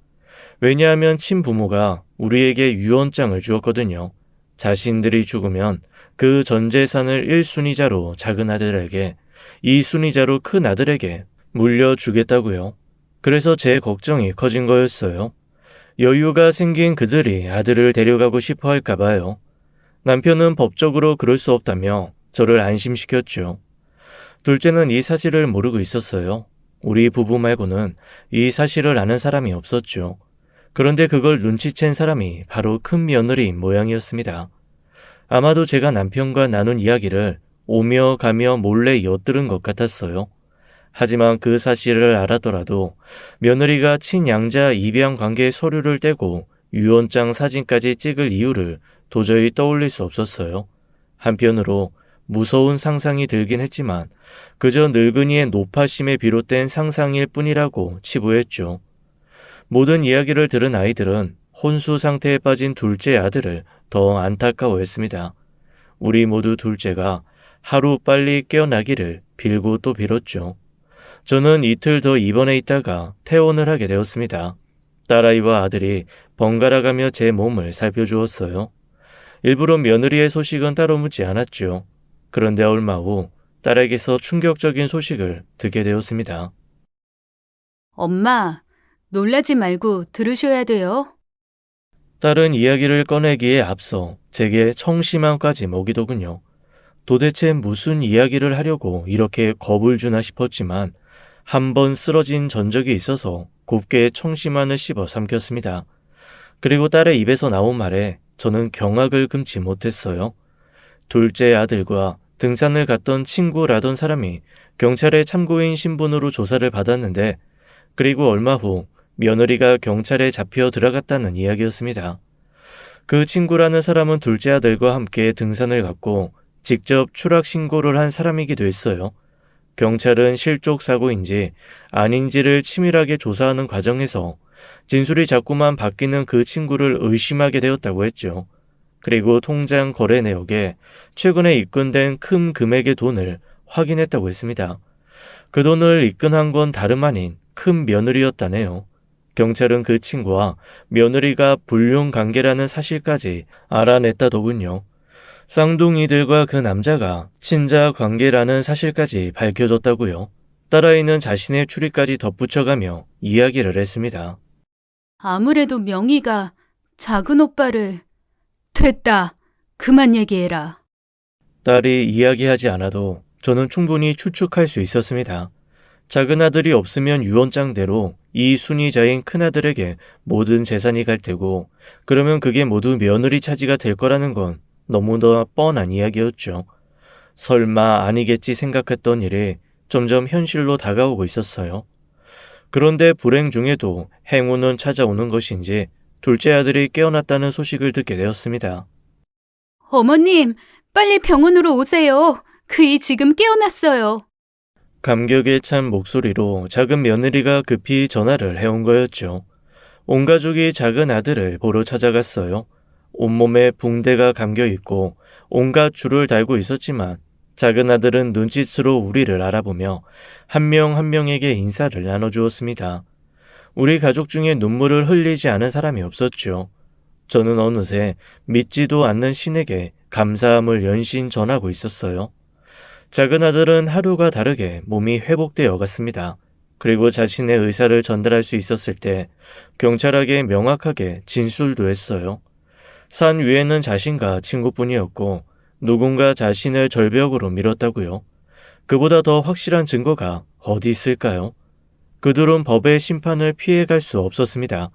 왜냐하면 친부모가 우리에게 유언장을 주었거든요. 자신들이 죽으면 그 전 재산을 1순위자로 작은 아들에게, 2순위자로 큰 아들에게 물려주겠다고요. 그래서 제 걱정이 커진 거였어요. 여유가 생긴 그들이 아들을 데려가고 싶어 할까 봐요. 남편은 법적으로 그럴 수 없다며 저를 안심시켰죠. 둘째는 이 사실을 모르고 있었어요. 우리 부부 말고는 이 사실을 아는 사람이 없었죠. 그런데 그걸 눈치챈 사람이 바로 큰 며느리인 모양이었습니다. 아마도 제가 남편과 나눈 이야기를 오며 가며 몰래 엿들은 것 같았어요. 하지만 그 사실을 알았더라도 며느리가 친양자 입양 관계 서류를 떼고 유언장 사진까지 찍을 이유를 도저히 떠올릴 수 없었어요. 한편으로 무서운 상상이 들긴 했지만 그저 늙은이의 노파심에 비롯된 상상일 뿐이라고 치부했죠. 모든 이야기를 들은 아이들은 혼수 상태에 빠진 둘째 아들을 더 안타까워했습니다. 우리 모두 둘째가 하루 빨리 깨어나기를 빌고 또 빌었죠. 저는 이틀 더 입원해 있다가 퇴원을 하게 되었습니다. 딸아이와 아들이 번갈아가며 제 몸을 살펴주었어요. 일부러 며느리의 소식은 따로 묻지 않았죠. 그런데 얼마 후 딸에게서 충격적인 소식을 듣게 되었습니다. 엄마, 놀라지 말고 들으셔야 돼요. 딸은 이야기를 꺼내기에 앞서 제게 청심환까지 먹이더군요. 도대체 무슨 이야기를 하려고 이렇게 겁을 주나 싶었지만 한 번 쓰러진 전적이 있어서 곱게 청심환을 씹어 삼켰습니다. 그리고 딸의 입에서 나온 말에 저는 경악을 금치 못했어요. 둘째 아들과 등산을 갔던 친구라던 사람이 경찰의 참고인 신분으로 조사를 받았는데 그리고 얼마 후 며느리가 경찰에 잡혀 들어갔다는 이야기였습니다. 그 친구라는 사람은 둘째 아들과 함께 등산을 갔고 직접 추락 신고를 한 사람이기도 했어요. 경찰은 실족 사고인지 아닌지를 치밀하게 조사하는 과정에서 진술이 자꾸만 바뀌는 그 친구를 의심하게 되었다고 했죠. 그리고 통장 거래 내역에 최근에 입금된 큰 금액의 돈을 확인했다고 했습니다. 그 돈을 입금한 건 다름 아닌 큰 며느리였다네요. 경찰은 그 친구와 며느리가 불륜 관계라는 사실까지 알아냈다더군요. 쌍둥이들과 그 남자가 친자 관계라는 사실까지 밝혀졌다고요. 딸아이는 자신의 추리까지 덧붙여가며 이야기를 했습니다. 아무래도 명희가 작은 오빠를... 됐다. 그만 얘기해라. 딸이 이야기하지 않아도 저는 충분히 추측할 수 있었습니다. 작은 아들이 없으면 유언장대로 이 순위자인 큰아들에게 모든 재산이 갈 테고 그러면 그게 모두 며느리 차지가 될 거라는 건 너무나 뻔한 이야기였죠. 설마 아니겠지 생각했던 일이 점점 현실로 다가오고 있었어요. 그런데 불행 중에도 행운은 찾아오는 것인지 둘째 아들이 깨어났다는 소식을 듣게 되었습니다. 어머님, 빨리 병원으로 오세요. 그이 지금 깨어났어요. 감격에 찬 목소리로 작은 며느리가 급히 전화를 해온 거였죠. 온 가족이 작은 아들을 보러 찾아갔어요. 온몸에 붕대가 감겨 있고 온갖 줄을 달고 있었지만 작은 아들은 눈짓으로 우리를 알아보며 한 명 한 명에게 인사를 나눠주었습니다. 우리 가족 중에 눈물을 흘리지 않은 사람이 없었죠. 저는 어느새 믿지도 않는 신에게 감사함을 연신 전하고 있었어요. 작은 아들은 하루가 다르게 몸이 회복되어 갔습니다. 그리고 자신의 의사를 전달할 수 있었을 때 경찰에게 명확하게 진술도 했어요. 산 위에는 자신과 친구뿐이었고 누군가 자신을 절벽으로 밀었다고요. 그보다 더 확실한 증거가 어디 있을까요? 그들은 법의 심판을 피해갈 수 없었습니다.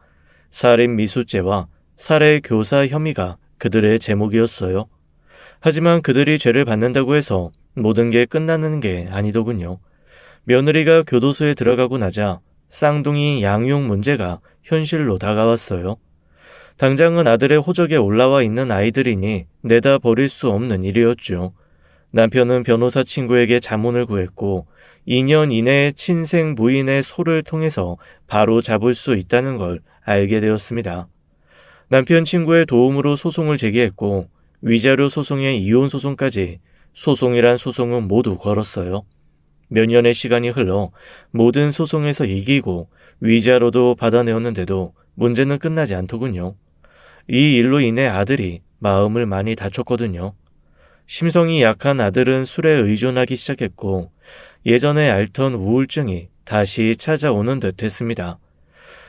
살인 미수죄와 살해 교사 혐의가 그들의 제목이었어요. 하지만 그들이 죄를 받는다고 해서 모든 게 끝나는 게 아니더군요. 며느리가 교도소에 들어가고 나자 쌍둥이 양육 문제가 현실로 다가왔어요. 당장은 아들의 호적에 올라와 있는 아이들이니 내다 버릴 수 없는 일이었죠. 남편은 변호사 친구에게 자문을 구했고 2년 이내에 친생 부인의 소를 통해서 바로 잡을 수 있다는 걸 알게 되었습니다. 남편 친구의 도움으로 소송을 제기했고 위자료 소송에 이혼 소송까지 소송이란 소송은 모두 걸었어요. 몇 년의 시간이 흘러 모든 소송에서 이기고 위자료도 받아내었는데도 문제는 끝나지 않더군요. 이 일로 인해 아들이 마음을 많이 다쳤거든요. 심성이 약한 아들은 술에 의존하기 시작했고 예전에 앓던 우울증이 다시 찾아오는 듯 했습니다.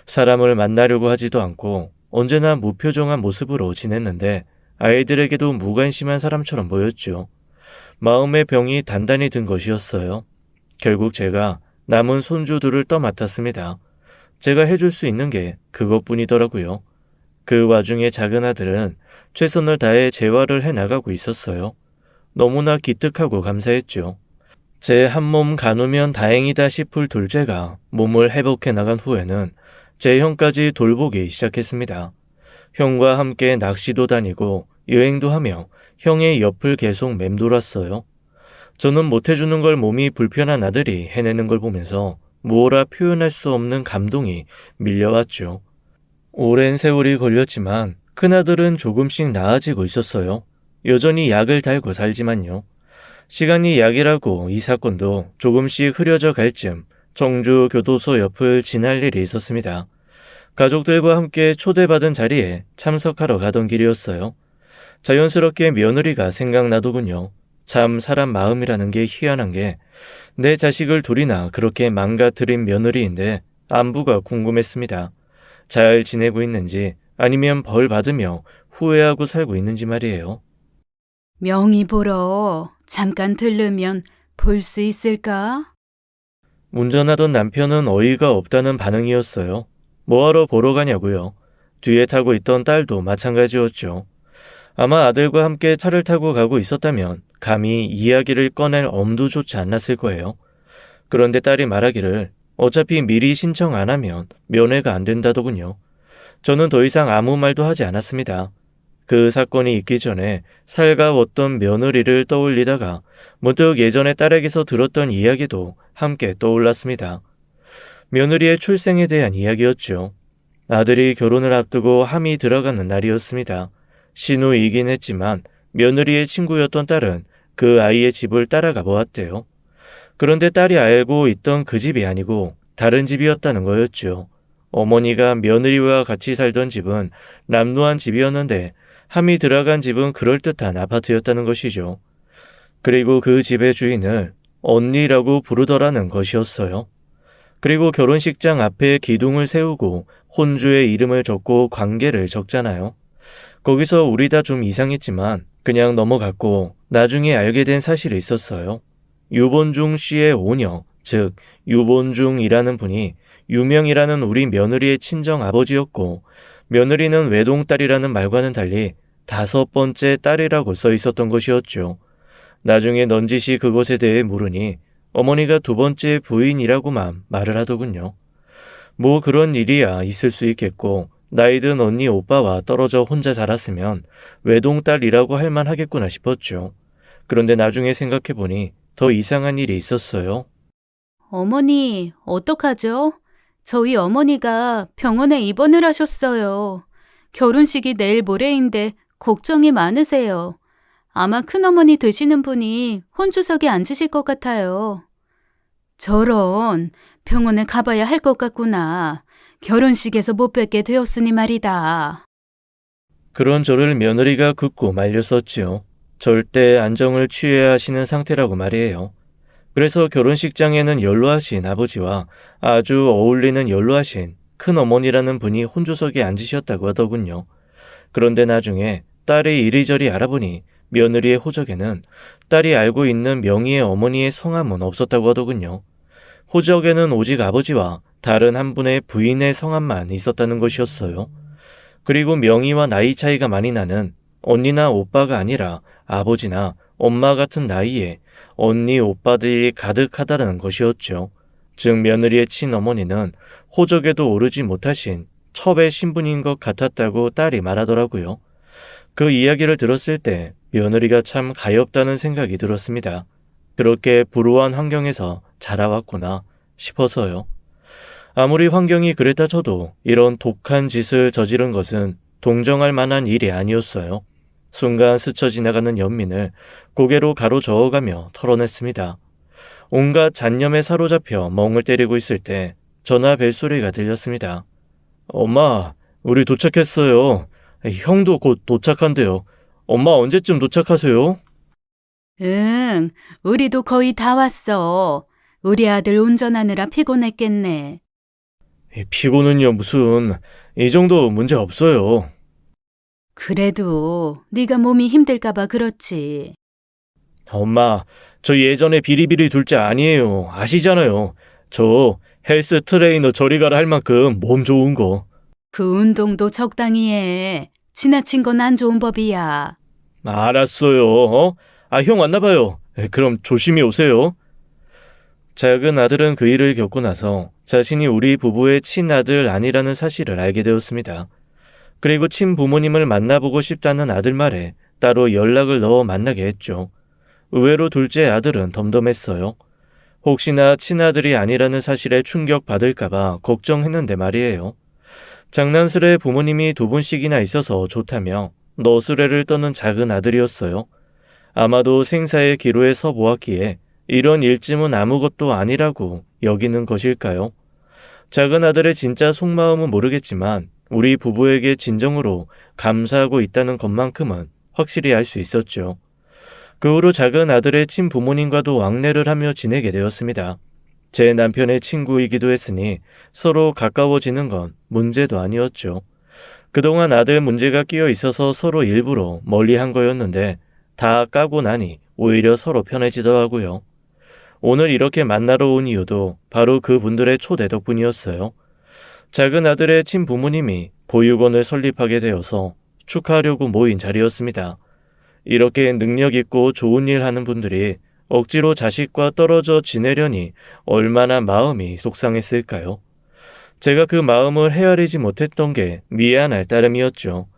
사람을 만나려고 하지도 않고 언제나 무표정한 모습으로 지냈는데 아이들에게도 무관심한 사람처럼 보였죠. 마음의 병이 단단히 든 것이었어요. 결국 제가 남은 손주들을 떠맡았습니다. 제가 해줄 수 있는 게 그것뿐이더라고요. 그 와중에 작은 아들은 최선을 다해 재활을 해나가고 있었어요. 너무나 기특하고 감사했죠. 제 한 몸 가누면 다행이다 싶을 둘째가 몸을 회복해 나간 후에는 제 형까지 돌보기 시작했습니다. 형과 함께 낚시도 다니고 여행도 하며 형의 옆을 계속 맴돌았어요. 저는 못해주는 걸 몸이 불편한 아들이 해내는 걸 보면서 무어라 표현할 수 없는 감동이 밀려왔죠. 오랜 세월이 걸렸지만 큰아들은 조금씩 나아지고 있었어요. 여전히 약을 달고 살지만요. 시간이 약이라고 이 사건도 조금씩 흐려져 갈 즈음 청주 교도소 옆을 지날 일이 있었습니다. 가족들과 함께 초대받은 자리에 참석하러 가던 길이었어요. 자연스럽게 며느리가 생각나더군요. 참 사람 마음이라는 게 희한한 게 내 자식을 둘이나 그렇게 망가뜨린 며느리인데 안부가 궁금했습니다. 잘 지내고 있는지 아니면 벌 받으며 후회하고 살고 있는지 말이에요. 명의 보러 잠깐 들르면 볼 수 있을까? 운전하던 남편은 어이가 없다는 반응이었어요. 뭐하러 보러 가냐고요. 뒤에 타고 있던 딸도 마찬가지였죠. 아마 아들과 함께 차를 타고 가고 있었다면 감히 이야기를 꺼낼 엄두조차 안 났을 거예요. 그런데 딸이 말하기를 어차피 미리 신청 안 하면 면회가 안 된다더군요. 저는 더 이상 아무 말도 하지 않았습니다. 그 사건이 있기 전에 살가웠던 며느리를 떠올리다가 문득 예전에 딸에게서 들었던 이야기도 함께 떠올랐습니다. 며느리의 출생에 대한 이야기였죠. 아들이 결혼을 앞두고 함이 들어가는 날이었습니다. 신우이긴 했지만 며느리의 친구였던 딸은 그 아이의 집을 따라가 보았대요. 그런데 딸이 알고 있던 그 집이 아니고 다른 집이었다는 거였죠. 어머니가 며느리와 같이 살던 집은 남루한 집이었는데 함이 들어간 집은 그럴듯한 아파트였다는 것이죠. 그리고 그 집의 주인을 언니라고 부르더라는 것이었어요. 그리고 결혼식장 앞에 기둥을 세우고 혼주의 이름을 적고 관계를 적잖아요. 거기서 우리 다 좀 이상했지만 그냥 넘어갔고 나중에 알게 된 사실이 있었어요. 유본중 씨의 오녀, 즉 유본중이라는 분이 유명이라는 우리 며느리의 친정 아버지였고 며느리는 외동딸이라는 말과는 달리 5번째 딸이라고 써 있었던 것이었죠. 나중에 넌지시 그것에 대해 물으니 어머니가 두 번째 부인이라고만 말을 하더군요. 뭐 그런 일이야 있을 수 있겠고 나이든 언니 오빠와 떨어져 혼자 자랐으면 외동딸이라고 할 만하겠구나 싶었죠. 그런데 나중에 생각해보니 더 이상한 일이 있었어요. 어머니, 어떡하죠? 저희 어머니가 병원에 입원을 하셨어요. 결혼식이 내일 모레인데 걱정이 많으세요. 아마 큰어머니 되시는 분이 혼주석에 앉으실 것 같아요. 저런, 병원에 가봐야 할 것 같구나. 결혼식에서 못 뵙게 되었으니 말이다. 그런 저를 며느리가 긋고 말렸었지요. 절대 안정을 취해야 하시는 상태라고 말이에요. 그래서 결혼식장에는 연로하신 아버지와 아주 어울리는 연로하신 큰어머니라는 분이 혼조석에 앉으셨다고 하더군요. 그런데 나중에 딸이 이리저리 알아보니 며느리의 호적에는 딸이 알고 있는 명의의 어머니의 성함은 없었다고 하더군요. 호적에는 오직 아버지와 다른 한 분의 부인의 성함만 있었다는 것이었어요. 그리고 명의와 나이 차이가 많이 나는 언니나 오빠가 아니라 아버지나 엄마 같은 나이에 언니 오빠들이 가득하다는 것이었죠. 즉 며느리의 친어머니는 호적에도 오르지 못하신 첩의 신분인 것 같았다고 딸이 말하더라고요. 그 이야기를 들었을 때 며느리가 참 가엾다는 생각이 들었습니다. 그렇게 불우한 환경에서 자라왔구나 싶어서요. 아무리 환경이 그랬다 쳐도 이런 독한 짓을 저지른 것은 동정할 만한 일이 아니었어요. 순간 스쳐 지나가는 연민을 고개로 가로저어가며 털어냈습니다. 온갖 잡념에 사로잡혀 멍을 때리고 있을 때 전화 벨소리가 들렸습니다. 엄마, 우리 도착했어요. 형도 곧 도착한대요. 엄마 언제쯤 도착하세요? 응, 우리도 거의 다 왔어. 우리 아들 운전하느라 피곤했겠네. 피곤은요 무슨, 이 정도 문제 없어요. 그래도 네가 몸이 힘들까봐 그렇지. 엄마, 저 예전에 비리비리 둘째 아니에요. 아시잖아요. 저 헬스 트레이너 저리 가라 할 만큼 몸 좋은 거. 그 운동도 적당히 해. 지나친 건 안 좋은 법이야. 알았어요. 어? 형 왔나 봐요. 그럼 조심히 오세요. 작은 아들은 그 일을 겪고 나서 자신이 우리 부부의 친아들 아니라는 사실을 알게 되었습니다. 그리고 친부모님을 만나보고 싶다는 아들 말에 따로 연락을 넣어 만나게 했죠. 의외로 둘째 아들은 덤덤했어요. 혹시나 친아들이 아니라는 사실에 충격받을까봐 걱정했는데 말이에요. 장난스레 부모님이 두 분씩이나 있어서 좋다며 너스레를 떠는 작은 아들이었어요. 아마도 생사의 기로에 서 보았기에 이런 일쯤은 아무것도 아니라고 여기는 것일까요? 작은 아들의 진짜 속마음은 모르겠지만 우리 부부에게 진정으로 감사하고 있다는 것만큼은 확실히 알 수 있었죠. 그 후로 작은 아들의 친부모님과도 왕래를 하며 지내게 되었습니다. 제 남편의 친구이기도 했으니 서로 가까워지는 건 문제도 아니었죠. 그동안 아들 문제가 끼어 있어서 서로 일부러 멀리한 거였는데 다 까고 나니 오히려 서로 편해지더라고요. 오늘 이렇게 만나러 온 이유도 바로 그분들의 초대 덕분이었어요. 작은 아들의 친부모님이 보육원을 설립하게 되어서 축하하려고 모인 자리였습니다. 이렇게 능력 있고 좋은 일 하는 분들이 억지로 자식과 떨어져 지내려니 얼마나 마음이 속상했을까요? 제가 그 마음을 헤아리지 못했던 게 미안할 따름이었죠.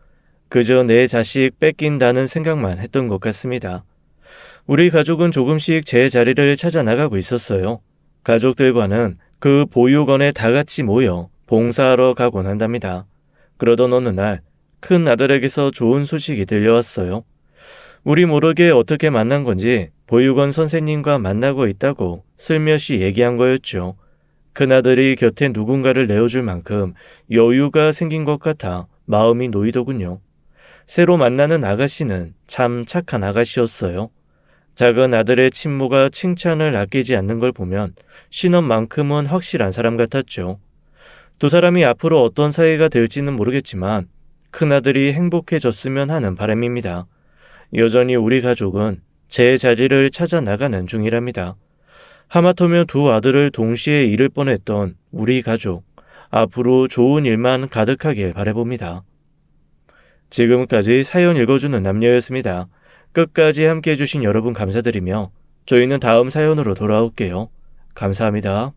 그저 내 자식 뺏긴다는 생각만 했던 것 같습니다. 우리 가족은 조금씩 제 자리를 찾아 나가고 있었어요. 가족들과는 그 보육원에 다 같이 모여 봉사하러 가곤 한답니다. 그러던 어느 날 큰 아들에게서 좋은 소식이 들려왔어요. 우리 모르게 어떻게 만난 건지 보육원 선생님과 만나고 있다고 슬며시 얘기한 거였죠. 큰아들이 곁에 누군가를 내어줄 만큼 여유가 생긴 것 같아 마음이 놓이더군요. 새로 만나는 아가씨는 참 착한 아가씨였어요. 작은 아들의 친모가 칭찬을 아끼지 않는 걸 보면 신혼만큼은 확실한 사람 같았죠. 두 사람이 앞으로 어떤 사이가 될지는 모르겠지만 큰아들이 행복해졌으면 하는 바람입니다. 여전히 우리 가족은 제 자리를 찾아 나가는 중이랍니다. 하마터면 두 아들을 동시에 잃을 뻔했던 우리 가족, 앞으로 좋은 일만 가득하길 바라봅니다. 지금까지 사연 읽어주는 남녀였습니다. 끝까지 함께 해주신 여러분 감사드리며 저희는 다음 사연으로 돌아올게요. 감사합니다.